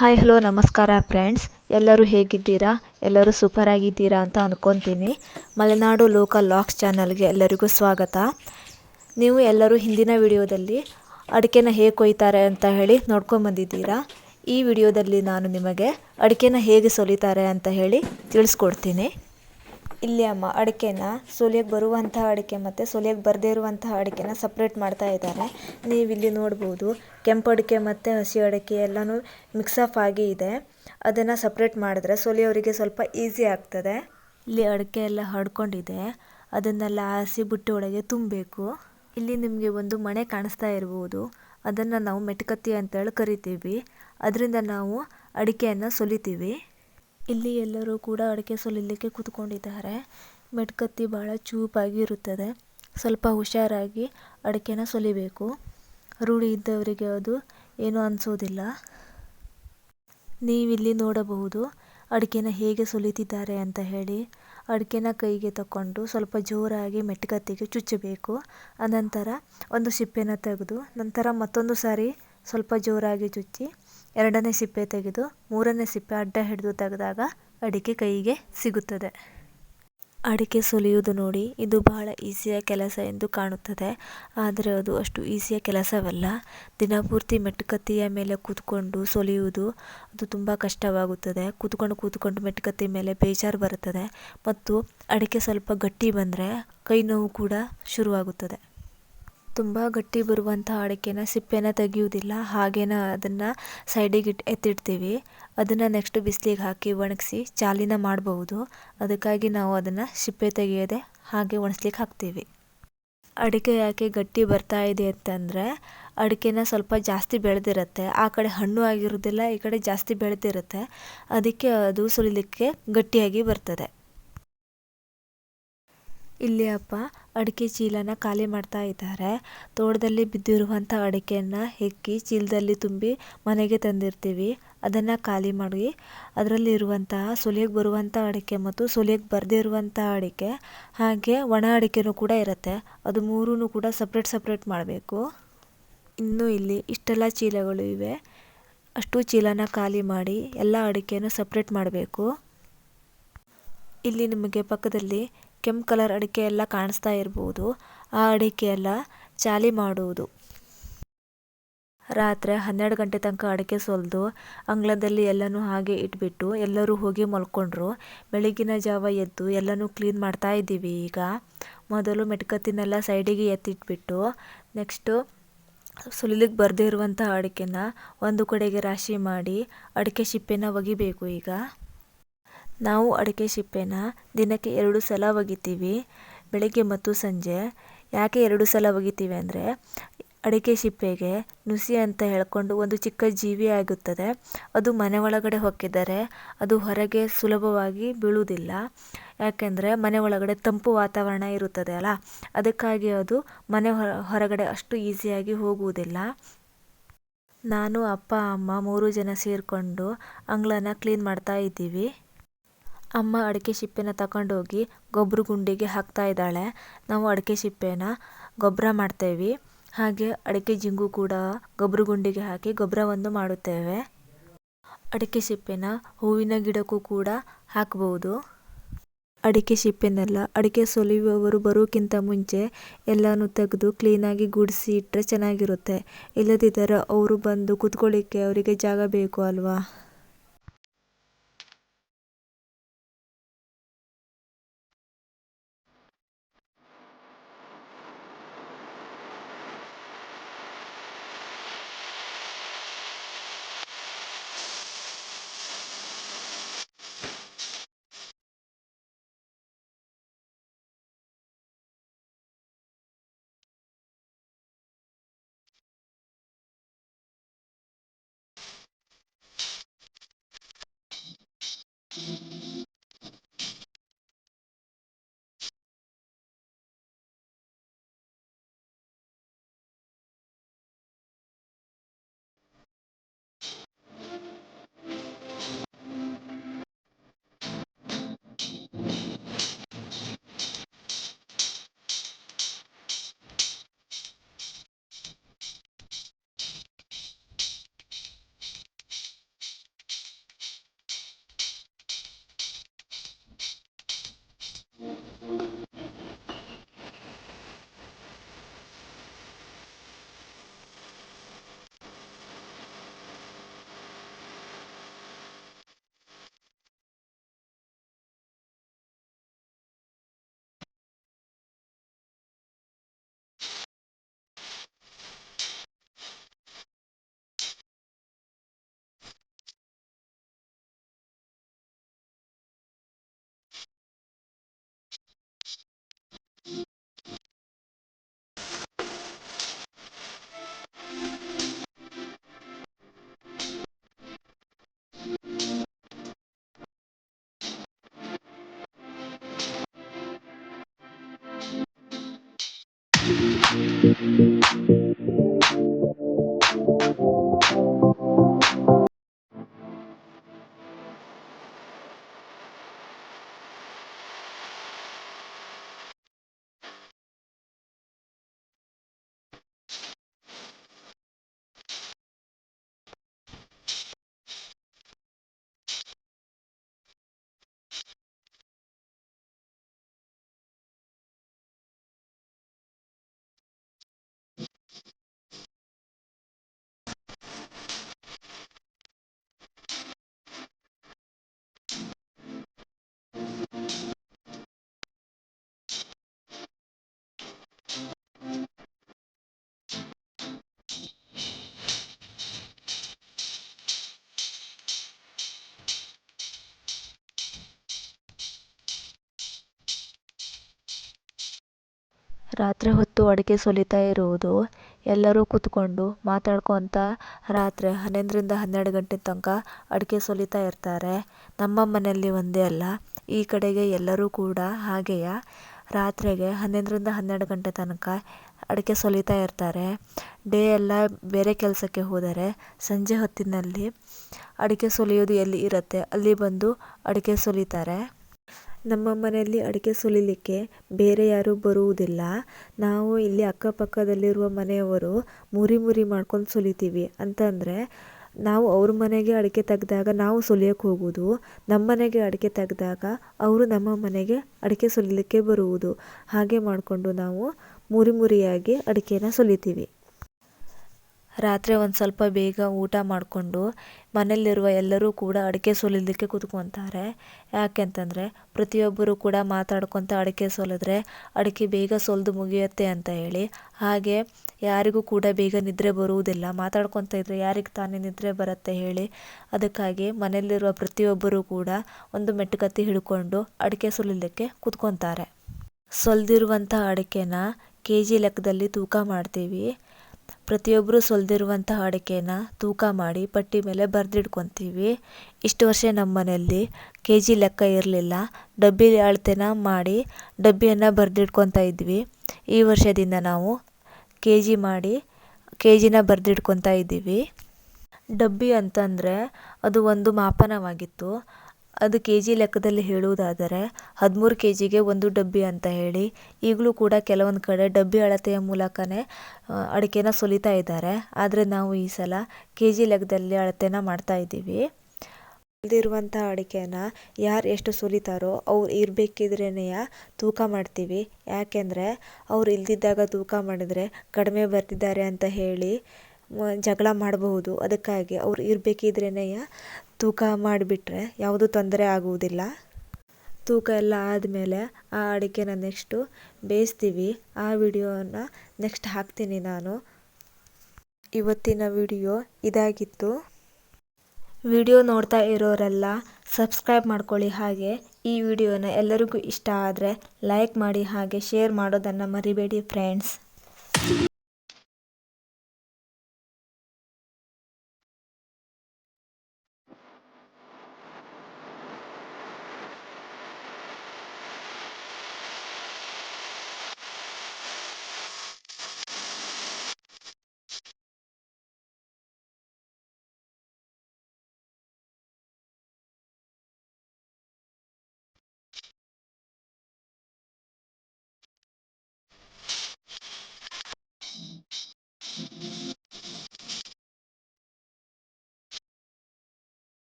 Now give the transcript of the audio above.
Hi hello ನಮಸ್ಕಾರ friends. ಎಲ್ಲರೂ ಹೇಗಿದ್ದೀರಾ? ಎಲ್ಲರೂ ಸೂಪರ್ ಆಗಿದ್ದೀರಾ ಅಂತ ಅಂದ್ಕೊತೀನಿ. ಮಲೆನಾಡು ಲೋಕಲ್ ಲಾಕ್ಸ್ ಚಾನಲ್ಗೆ ಎಲ್ಲರಿಗೂ ಸ್ವಾಗತ. ನೀವು ಎಲ್ಲರೂ ಹಿಂದಿನ ವಿಡಿಯೋದಲ್ಲಿ ಅಡಿಕೆನ ಹೇಗೆ ಕೊಯ್ತಾರೆ ಅಂತ ಹೇಳಿ ನೋಡ್ಕೊಂಬಂದಿದ್ದೀರಾ. ಈ ವಿಡಿಯೋದಲ್ಲಿ ನಾನು ನಿಮಗೆ ಅಡಿಕೆನ ಹೇಗೆ ಸುಲಿತಾರೆ ಅಂತ ಹೇಳಿ ತಿಳಿಸ್ಕೊಡ್ತೀನಿ. ಇಲ್ಲಿ ಅಮ್ಮ ಅಡಿಕೆನ ಸುಲಿಯಕ್ಕೆ ಬರುವಂತಹ ಅಡಿಕೆ ಮತ್ತು ಸುಲಿಯಕ್ಕೆ ಬರದೇ ಇರುವಂತಹ ಅಡಿಕೆನ ಸಪ್ರೇಟ್ ಮಾಡ್ತಾ ಇದ್ದಾರೆ. ನೀವಿಲ್ಲಿ ನೋಡ್ಬೋದು, ಕೆಂಪು ಅಡಿಕೆ ಮತ್ತು ಹಸಿ ಅಡಿಕೆ ಎಲ್ಲನೂ ಮಿಕ್ಸಪ್ ಆಗಿ ಇದೆ. ಅದನ್ನು ಸಪ್ರೇಟ್ ಮಾಡಿದ್ರೆ ಸುಲಿಯೋರಿಗೆ ಸ್ವಲ್ಪ ಈಸಿ ಆಗ್ತದೆ. ಇಲ್ಲಿ ಅಡಿಕೆ ಎಲ್ಲ ಹರಡ್ಕೊಂಡಿದೆ, ಅದನ್ನೆಲ್ಲ ಆರಿಸಿ ಬುಟ್ಟಿ ಒಳಗೆ ತುಂಬಬೇಕು. ಇಲ್ಲಿ ನಿಮಗೆ ಒಂದು ಮಣೆ ಕಾಣಿಸ್ತಾ ಇರ್ಬೋದು, ಅದನ್ನು ನಾವು ಮೆಟ್ಕತ್ತಿ ಅಂತೇಳಿ ಕರಿತೀವಿ. ಅದರಿಂದ ನಾವು ಅಡಿಕೆಯನ್ನು ಸುಲಿತೀವಿ. ಇಲ್ಲಿ ಎಲ್ಲರೂ ಕೂಡ ಅಡಿಕೆ ಸುಲಿಲಿಕ್ಕೆ ಕೂತ್ಕೊಂಡಿದ್ದಾರೆ. ಮೆಟ್ಕತ್ತಿ ಭಾಳ ಚೂಪಾಗಿ ಇರುತ್ತದೆ, ಸ್ವಲ್ಪ ಹುಷಾರಾಗಿ ಅಡಿಕೆನ ಸುಲಿಬೇಕು. ರೂಢಿ ಇದ್ದವರಿಗೆ ಅದು ಏನೂ ಅನಿಸೋದಿಲ್ಲ. ನೀವಿಲ್ಲಿ ನೋಡಬಹುದು ಅಡಿಕೆನ ಹೇಗೆ ಸುಲಿತಿದ್ದಾರೆ ಅಂತ ಹೇಳಿ. ಅಡಿಕೆನ ಕೈಗೆ ತಗೊಂಡು ಸ್ವಲ್ಪ ಜೋರಾಗಿ ಮೆಟ್ಕತ್ತಿಗೆ ಚುಚ್ಚಬೇಕು. ಅನಂತರ ಒಂದು ಸಿಪ್ಪೆನ ತೆಗೆದು ನಂತರ ಮತ್ತೊಂದು ಸಾರಿ ಸ್ವಲ್ಪ ಜೋರಾಗಿ ಚುಚ್ಚಿ ಎರಡನೇ ಸಿಪ್ಪೆ ತೆಗೆದು ಮೂರನೇ ಸಿಪ್ಪೆ ಅಡ್ಡ ಹಿಡಿದು ತೆಗೆದಾಗ ಅಡಿಕೆ ಕೈಗೆ ಸಿಗುತ್ತದೆ. ಅಡಿಕೆ ಸುಲಿಯುವುದು ನೋಡಿ ಇದು ಬಹಳ ಈಸಿಯ ಕೆಲಸ ಎಂದು ಕಾಣುತ್ತದೆ, ಆದರೆ ಅದು ಅಷ್ಟು ಈಸಿಯ ಕೆಲಸವಲ್ಲ. ದಿನಪೂರ್ತಿ ಮೆಟ್ಕತ್ತಿಯ ಮೇಲೆ ಕೂತ್ಕೊಂಡು ಸುಲಿಯುವುದು ಅದು ತುಂಬ ಕಷ್ಟವಾಗುತ್ತದೆ. ಕೂತ್ಕೊಂಡು ಮೆಟ್ಕತ್ತಿ ಮೇಲೆ ಬೇಜಾರು ಬರುತ್ತದೆ ಮತ್ತು ಅಡಿಕೆ ಸ್ವಲ್ಪ ಗಟ್ಟಿ ಬಂದರೆ ಕೈ ನೋವು ಕೂಡ ಶುರುವಾಗುತ್ತದೆ. ತುಂಬ ಗಟ್ಟಿ ಬರುವಂಥ ಅಡಿಕೆನ ಸಿಪ್ಪೆನ ತೆಗೆಯುವುದಿಲ್ಲ, ಹಾಗೇನ ಅದನ್ನು ಸೈಡಿಗೆ ಎತ್ತಿಡ್ತೀವಿ. ಅದನ್ನು ನೆಕ್ಸ್ಟ್ ಬಿಸಿಲಿಗೆ ಹಾಕಿ ಒಣಗಿಸಿ ಚಾಲಿನ ಮಾಡಬಹುದು. ಅದಕ್ಕಾಗಿ ನಾವು ಅದನ್ನು ಸಿಪ್ಪೆ ತೆಗೆಯದೆ ಹಾಗೆ ಒಣಸ್ಲಿಕ್ಕೆ ಹಾಕ್ತೀವಿ. ಅಡಿಕೆ ಯಾಕೆ ಗಟ್ಟಿ ಬರ್ತಾ ಇದೆ ಅಂತಂದರೆ ಅಡಿಕೆನ ಸ್ವಲ್ಪ ಜಾಸ್ತಿ ಬೆಳೆದಿರುತ್ತೆ. ಆ ಕಡೆ ಹಣ್ಣು ಆಗಿರೋದಿಲ್ಲ, ಈ ಕಡೆ ಜಾಸ್ತಿ ಬೆಳೆದಿರುತ್ತೆ. ಅದಕ್ಕೆ ಅದು ಸುಲಿಲಿಕ್ಕೆ ಗಟ್ಟಿಯಾಗಿ ಬರ್ತದೆ. ಇಲ್ಲಿ ಅಪ್ಪ ಅಡಿಕೆ ಚೀಲನ ಖಾಲಿ ಮಾಡ್ತಾ ಇದ್ದಾರೆ. ತೋಟದಲ್ಲಿ ಬಿದ್ದಿರುವಂಥ ಅಡಿಕೆಯನ್ನು ಹೆಕ್ಕಿ ಚೀಲದಲ್ಲಿ ತುಂಬಿ ಮನೆಗೆ ತಂದಿರ್ತೀವಿ. ಅದನ್ನು ಖಾಲಿ ಮಾಡಿ ಅದರಲ್ಲಿ ಇರುವಂತಹ ಸುಲಿಯಕ್ಕೆ ಬರುವಂಥ ಅಡಿಕೆ ಮತ್ತು ಸುಲಿಯಕ್ಕೆ ಬರದೇ ಇರುವಂಥ ಅಡಿಕೆ ಹಾಗೆ ಒಣ ಅಡಿಕೆನೂ ಕೂಡ ಇರುತ್ತೆ. ಅದು ಮೂರೂ ಕೂಡ ಸಪ್ರೇಟ್ ಮಾಡಬೇಕು. ಇನ್ನು ಇಲ್ಲಿ ಇಷ್ಟೆಲ್ಲ ಚೀಲಗಳು ಇವೆ. ಅಷ್ಟು ಚೀಲನ ಖಾಲಿ ಮಾಡಿ ಎಲ್ಲ ಅಡಿಕೆನೂ ಸಪ್ರೇಟ್ ಮಾಡಬೇಕು. ಇಲ್ಲಿ ನಿಮಗೆ ಪಕ್ಕದಲ್ಲಿ ಕೆಂಪು ಕಲರ್ ಅಡಿಕೆ ಎಲ್ಲ ಕಾಣಿಸ್ತಾ ಇರ್ಬೋದು. ಆ ಅಡಿಕೆ ಎಲ್ಲ ಚಾಲಿ ಮಾಡುವುದು. ರಾತ್ರಿ 12 ಗಂಟೆ ತನಕ ಅಡಿಕೆ ಸುಲಿದು ಅಂಗಳದಲ್ಲಿ ಎಲ್ಲನೂ ಹಾಗೆ ಇಟ್ಬಿಟ್ಟು ಎಲ್ಲರೂ ಹೋಗಿ ಮಲ್ಕೊಂಡ್ರು. ಬೆಳಗಿನ ಜಾವ ಎದ್ದು ಎಲ್ಲನೂ ಕ್ಲೀನ್ ಮಾಡ್ತಾ ಇದ್ದೀವಿ. ಈಗ ಮೊದಲು ಮೆಟ್ಕತ್ತಿನೆಲ್ಲ ಸೈಡಿಗೆ ಎತ್ತಿಟ್ಬಿಟ್ಟು ನೆಕ್ಸ್ಟು ಸುಲಿಲಿಕ್ಕೆ ಬರದೇ ಇರುವಂಥ ಅಡಿಕೆನ ಒಂದು ಕಡೆಗೆ ರಾಶಿ ಮಾಡಿ ಅಡಿಕೆ ಸಿಪ್ಪೆನ ಒಗಿಬೇಕು. ಈಗ ನಾವು ಅಡಿಕೆ ಸಿಪ್ಪೆನ ದಿನಕ್ಕೆ 2 ಸಲ ಒಗಿತೀವಿ, ಬೆಳಗ್ಗೆ ಮತ್ತು ಸಂಜೆ. ಯಾಕೆ 2 ಸಲ ಒಗಿತೀವಿ ಅಂದರೆ ಅಡಿಕೆ ಸಿಪ್ಪೆಗೆ ನುಸಿ ಅಂತ ಹೇಳ್ಕೊಂಡು ಒಂದು ಚಿಕ್ಕ ಜೀವಿ ಆಗುತ್ತದೆ. ಅದು ಮನೆ ಒಳಗಡೆ ಹೊಕ್ಕಿದರೆ ಅದು ಹೊರಗೆ ಸುಲಭವಾಗಿ ಬೀಳುವುದಿಲ್ಲ. ಯಾಕೆಂದರೆ ಮನೆ ಒಳಗಡೆ ತಂಪು ವಾತಾವರಣ ಇರುತ್ತದೆ ಅಲ್ಲ, ಅದಕ್ಕಾಗಿ ಅದು ಮನೆ ಹೊರಗಡೆ ಅಷ್ಟು ಈಸಿಯಾಗಿ ಹೋಗುವುದಿಲ್ಲ. ನಾನು ಅಪ್ಪ ಅಮ್ಮ 3 ಜನ ಸೇರಿಕೊಂಡು ಅಂಗಳನ ಕ್ಲೀನ್ ಮಾಡ್ತಾ ಇದ್ದೀವಿ. ಅಮ್ಮ ಅಡಿಕೆ ಸಿಪ್ಪೆನ ತಗೊಂಡೋಗಿ ಗೊಬ್ಬರ ಗುಂಡಿಗೆ ಹಾಕ್ತಾ ಇದ್ದಾಳೆ. ನಾವು ಅಡಿಕೆ ಸಿಪ್ಪೆನ ಗೊಬ್ಬರ ಮಾಡ್ತೇವೆ. ಹಾಗೆ ಅಡಿಕೆ ಜಿಂಗು ಕೂಡ ಗೊಬ್ಬರ ಗುಂಡಿಗೆ ಹಾಕಿ ಗೊಬ್ಬರವನ್ನು ಮಾಡುತ್ತೇವೆ. ಅಡಿಕೆ ಸಿಪ್ಪೆನ ಹೂವಿನ ಗಿಡಕ್ಕೂ ಕೂಡ ಹಾಕಬಹುದು. ಅಡಿಕೆ ಸಿಪ್ಪೆನೆಲ್ಲ ಅಡಿಕೆ ಸುಲಿಯುವವರು ಬರೋಕ್ಕಿಂತ ಮುಂಚೆ ಎಲ್ಲನೂ ತೆಗೆದು ಕ್ಲೀನಾಗಿ ಗುಡಿಸಿ ಇಟ್ಟರೆ ಚೆನ್ನಾಗಿರುತ್ತೆ. ಇಲ್ಲದಿದ್ದರೆ ಅವರು ಬಂದು ಕೂತ್ಕೊಳ್ಳಿಕ್ಕೆ ಅವರಿಗೆ ಜಾಗ ಬೇಕು ಅಲ್ವಾ. ರಾತ್ರಿ ಹೊತ್ತು ಅಡಿಕೆ ಸುಲಿತಾ ಇರುವುದು. ಎಲ್ಲರೂ ಕೂತ್ಕೊಂಡು ಮಾತಾಡ್ಕೊತ ರಾತ್ರಿ 11ರಿಂದ 12 ಗಂಟೆ ತನಕ ಅಡಿಕೆ ಸುಲಿತಾ ಇರ್ತಾರೆ. ನಮ್ಮ ಮನೆಯಲ್ಲಿ ಒಂದೇ ಅಲ್ಲ, ಈ ಕಡೆಗೆ ಎಲ್ಲರೂ ಕೂಡ ಹಾಗೆಯೇ ರಾತ್ರಿಗೆ 11ರಿಂದ 12 ಗಂಟೆ ತನಕ ಅಡಿಕೆ ಸುಲಿತಾ ಇರ್ತಾರೆ. ಡೇ ಎಲ್ಲ ಬೇರೆ ಕೆಲಸಕ್ಕೆ ಹೋದರೆ ಸಂಜೆ ಹೊತ್ತಿನಲ್ಲಿ ಅಡಿಕೆ ಸುಲಿಯೋದು ಎಲ್ಲಿ ಇರುತ್ತೆ ಅಲ್ಲಿ ಬಂದು ಅಡಿಕೆ ಸುಲಿತಾರೆ. ನಮ್ಮ ಮನೆಯಲ್ಲಿ ಅಡಿಕೆ ಸುಲಿಲಿಕ್ಕೆ ಬೇರೆ ಯಾರೂ ಬರುವುದಿಲ್ಲ. ನಾವು ಇಲ್ಲಿ ಅಕ್ಕಪಕ್ಕದಲ್ಲಿರುವ ಮನೆಯವರು ಮುರಿ ಮಾಡ್ಕೊಂಡು ಸುಲಿತೀವಿ. ಅಂತಂದರೆ ನಾವು ಅವ್ರ ಮನೆಗೆ ಅಡಿಕೆ ತೆಗೆದಾಗ ನಾವು ಸುಲಿಯೋಕ್ಕೆ ಹೋಗೋದು, ನಮ್ಮ ಮನೆಗೆ ಅಡಿಕೆ ತೆಗೆದಾಗ ಅವರು ನಮ್ಮ ಮನೆಗೆ ಅಡಿಕೆ ಸುಲಿಲಿಕ್ಕೆ ಬರುವುದು. ಹಾಗೆ ಮಾಡಿಕೊಂಡು ನಾವು ಮುರಿಯಾಗಿ ಅಡಿಕೆನ ಸುಲಿತೀವಿ. ರಾತ್ರಿ ಒಂದು ಸ್ವಲ್ಪ ಬೇಗ ಊಟ ಮಾಡಿಕೊಂಡು ಮನೆಯಲ್ಲಿರುವ ಎಲ್ಲರೂ ಕೂಡ ಅಡಿಕೆ ಸುಲಿಲಿಕ್ಕೆ ಕೂತ್ಕೊತಾರೆ. ಯಾಕೆಂತಂದರೆ ಪ್ರತಿಯೊಬ್ಬರು ಕೂಡ ಮಾತಾಡ್ಕೊತ ಅಡಿಕೆ ಸುಲಿದ್ರೆ ಅಡಿಕೆ ಬೇಗ ಸುಲಿದು ಮುಗಿಯುತ್ತೆ ಅಂತ ಹೇಳಿ. ಹಾಗೆ ಯಾರಿಗೂ ಕೂಡ ಬೇಗ ನಿದ್ರೆ ಬರುವುದಿಲ್ಲ. ಮಾತಾಡ್ಕೊತ ಇದ್ದರೆ ಯಾರಿಗೆ ತಾನೇ ನಿದ್ರೆ ಬರುತ್ತೆ ಹೇಳಿ. ಅದಕ್ಕಾಗಿ ಮನೆಯಲ್ಲಿರುವ ಪ್ರತಿಯೊಬ್ಬರು ಕೂಡ ಒಂದು ಮೆಟ್ಟುಕತ್ತಿ ಹಿಡ್ಕೊಂಡು ಅಡಿಕೆ ಸುಲಿಲಿಕ್ಕೆ ಕೂತ್ಕೊತಾರೆ. ಸುಲಿದಿರುವಂಥ ಅಡಿಕೆನ KG ಲೆಕ್ಕದಲ್ಲಿ ತೂಕ ಮಾಡ್ತೀವಿ. ಪ್ರತಿಯೊಬ್ಬರು ಸುಲಿದಿರುವಂಥ ಅಡಿಕೆನ ತೂಕ ಮಾಡಿ ಪಟ್ಟಿ ಮೇಲೆ ಬರೆದಿಟ್ಕೊತೀವಿ. ಇಷ್ಟು ವರ್ಷ ನಮ್ಮ ಮನೆಯಲ್ಲಿ KG ಲೆಕ್ಕ ಇರಲಿಲ್ಲ. ಡಬ್ಬಿ ಅಳತೆನ ಮಾಡಿ ಡಬ್ಬಿಯನ್ನು ಬರೆದಿಟ್ಕೊತಾ ಇದ್ವಿ. ಈ ವರ್ಷದಿಂದ ನಾವು KG ಮಾಡಿ KGನ ಬರೆದಿಟ್ಕೊತಾ ಇದ್ದೀವಿ. ಡಬ್ಬಿ ಅಂತಂದರೆ ಅದು ಒಂದು ಮಾಪನವಾಗಿತ್ತು. ಅದು KG ಲೆಕ್ಕದಲ್ಲಿ ಹೇಳುವುದಾದರೆ 13 kgಗೆ ಒಂದು ಡಬ್ಬಿ ಅಂತ ಹೇಳಿ. ಈಗಲೂ ಕೂಡ ಕೆಲವೊಂದು ಕಡೆ ಡಬ್ಬಿ ಅಳತೆಯ ಮೂಲಕನೇ ಅಡಿಕೆನ ಸುಲಿತಾ ಇದ್ದಾರೆ. ಆದರೆ ನಾವು ಈ ಸಲ KG ಲೆಕ್ಕದಲ್ಲಿ ಅಳತೆನ ಮಾಡ್ತಾ ಇದ್ದೀವಿ. ಸುಲಿದಿರುವಂಥ ಅಡಿಕೆನ ಯಾರು ಎಷ್ಟು ಸುಲಿತಾರೋ ಅವ್ರು ಇರಬೇಕಿದ್ರೇ ತೂಕ ಮಾಡ್ತೀವಿ. ಯಾಕೆಂದರೆ ಅವ್ರು ಇಲ್ದಿದ್ದಾಗ ತೂಕ ಮಾಡಿದರೆ ಕಡಿಮೆ ಬರ್ತಿದ್ದಾರೆ ಅಂತ ಹೇಳಿ ಜಗಳ ಮಾಡಬಹುದು. ಅದಕ್ಕಾಗಿ ಅವ್ರು ಇರಬೇಕಿದ್ರೇ ತೂಕ ಮಾಡಿಬಿಟ್ರೆ ಯಾವುದೂ ತೊಂದರೆ ಆಗುವುದಿಲ್ಲ. ತೂಕ ಎಲ್ಲ ಆದಮೇಲೆ ಆ ಅಡಿಕೆನ ನೆಕ್ಸ್ಟು ಬೇಯಿಸ್ತೀವಿ. ಆ ವಿಡಿಯೋನ ನೆಕ್ಸ್ಟ್ ಹಾಕ್ತೀನಿ ನಾನು. ಇವತ್ತಿನ ವಿಡಿಯೋ ಇದಾಗಿತ್ತು. ವಿಡಿಯೋ ನೋಡ್ತಾ ಇರೋರೆಲ್ಲ ಸಬ್ಸ್ಕ್ರೈಬ್ ಮಾಡ್ಕೊಳ್ಳಿ. ಹಾಗೆ ಈ ವಿಡಿಯೋನ ಎಲ್ಲರಿಗೂ ಇಷ್ಟ ಆದರೆ ಲೈಕ್ ಮಾಡಿ, ಹಾಗೆ ಶೇರ್ ಮಾಡೋದನ್ನು ಮರಿಬೇಡಿ ಫ್ರೆಂಡ್ಸ್.